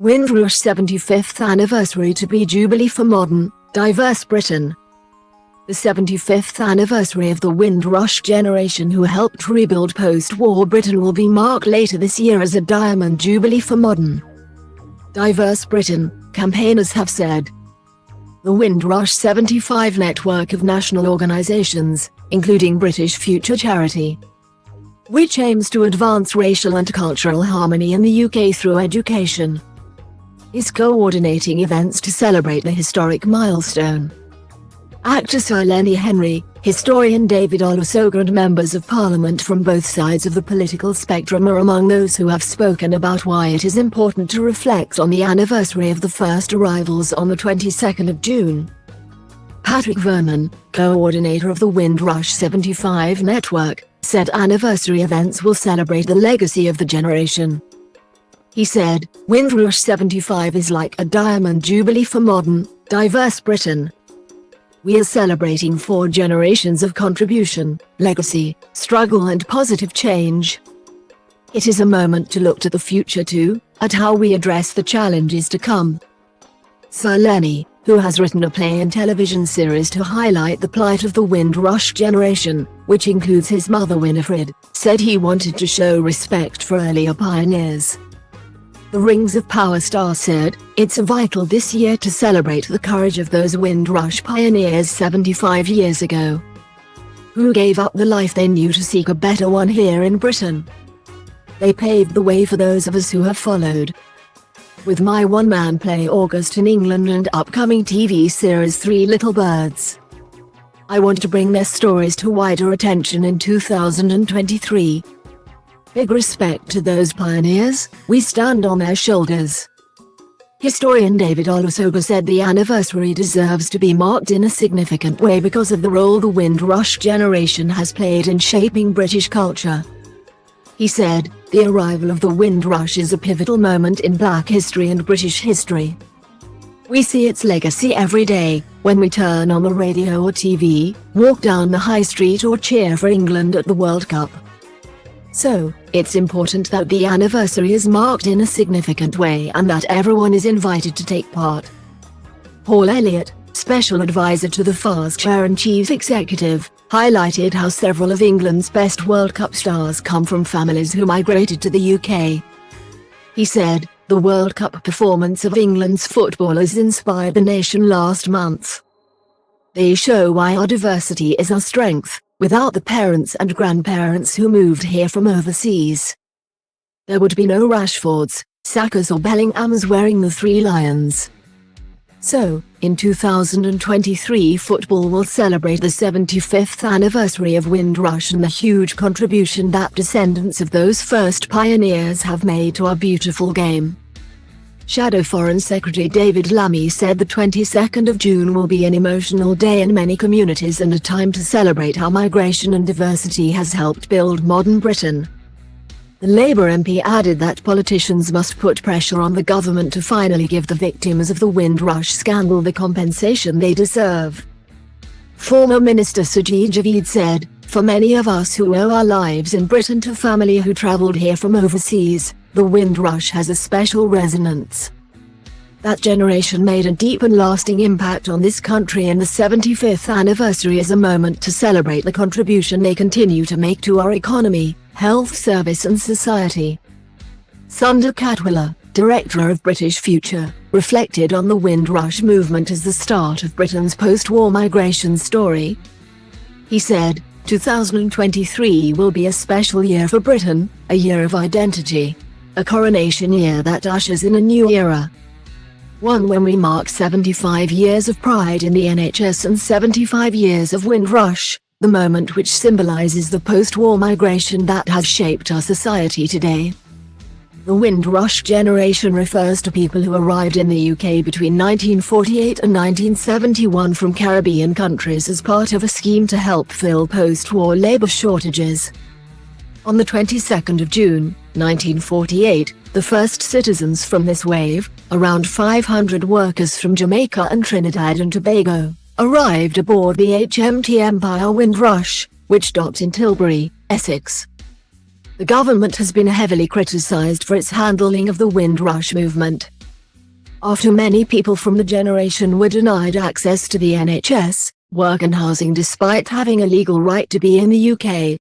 Windrush 75th anniversary to be Jubilee for modern, diverse Britain. The 75th anniversary of the Windrush generation who helped rebuild post-war Britain will be marked later this year as a diamond jubilee for modern, diverse Britain, campaigners have said. The Windrush 75 network of national organisations, including British Future Charity, which aims to advance racial and cultural harmony in the UK through education, is coordinating events to celebrate the historic milestone. Actor Sir Lenny Henry, historian David Olusoga and members of Parliament from both sides of the political spectrum are among those who have spoken about why it is important to reflect on the anniversary of the first arrivals on the 22nd of June. Patrick Vernon, coordinator of the Windrush 75 network, said anniversary events will celebrate the legacy of the generation. He said, "Windrush 75 is like a diamond jubilee for modern, diverse Britain. We are celebrating 4 generations of contribution, legacy, struggle and positive change. It is a moment to look to the future too, at how we address the challenges to come." Sir Lenny, who has written a play and television series to highlight the plight of the Windrush generation, which includes his mother Winifred, said he wanted to show respect for earlier pioneers. The Rings of Power star said, "It's vital this year to celebrate the courage of those Windrush pioneers 75 years ago, who gave up the life they knew to seek a better one here in Britain. They paved the way for those of us who have followed." With my one-man play August in England and upcoming TV series Three Little Birds, I want to bring their stories to wider attention in 2023. Big respect to those pioneers, we stand on their shoulders. Historian David Olusoga said the anniversary deserves to be marked in a significant way because of the role the Windrush generation has played in shaping British culture. He said, "The arrival of the Windrush is a pivotal moment in Black history and British history. We see its legacy every day, when we turn on the radio or TV, walk down the high street or cheer for England at the World Cup. So, it's important that the anniversary is marked in a significant way and that everyone is invited to take part." Paul Elliott, special advisor to the FA's chair and chief executive, highlighted how several of England's best World Cup stars come from families who migrated to the UK. He said, "The World Cup performance of England's footballers inspired the nation last month. They show why our diversity is our strength, without the parents and grandparents who moved here from overseas. There would be no Rashfords, Sakas or Bellinghams wearing the 3 lions." So, in 2023 football will celebrate the 75th anniversary of Windrush and the huge contribution that descendants of those first pioneers have made to our beautiful game. Shadow Foreign Secretary David Lammy said the 22nd of June will be an emotional day in many communities and a time to celebrate how migration and diversity has helped build modern Britain. The Labour MP added that politicians must put pressure on the government to finally give the victims of the Windrush scandal the compensation they deserve. Former Minister Sajid Javid said, "For many of us who owe our lives in Britain to family who travelled here from overseas, the Windrush has a special resonance. That generation made a deep and lasting impact on this country, and the 75th anniversary is a moment to celebrate the contribution they continue to make to our economy, health service and society." Sundar Katwala, director of British Future, reflected on the Windrush movement as the start of Britain's post-war migration story. He said, 2023 will be a special year for Britain, a year of identity. A coronation year that ushers in a new era. One when we mark 75 years of pride in the NHS and 75 years of Windrush, the moment which symbolises the post-war migration that has shaped our society today. The Windrush generation refers to people who arrived in the UK between 1948 and 1971 from Caribbean countries as part of a scheme to help fill post-war labour shortages. On the 22nd of June, 1948, the first citizens from this wave, around 500 workers from Jamaica and Trinidad and Tobago, arrived aboard the HMT Empire Windrush, which docked in Tilbury, Essex. The government has been heavily criticised for its handling of the Windrush movement. After many people from the generation were denied access to the NHS, work and housing despite having a legal right to be in the UK,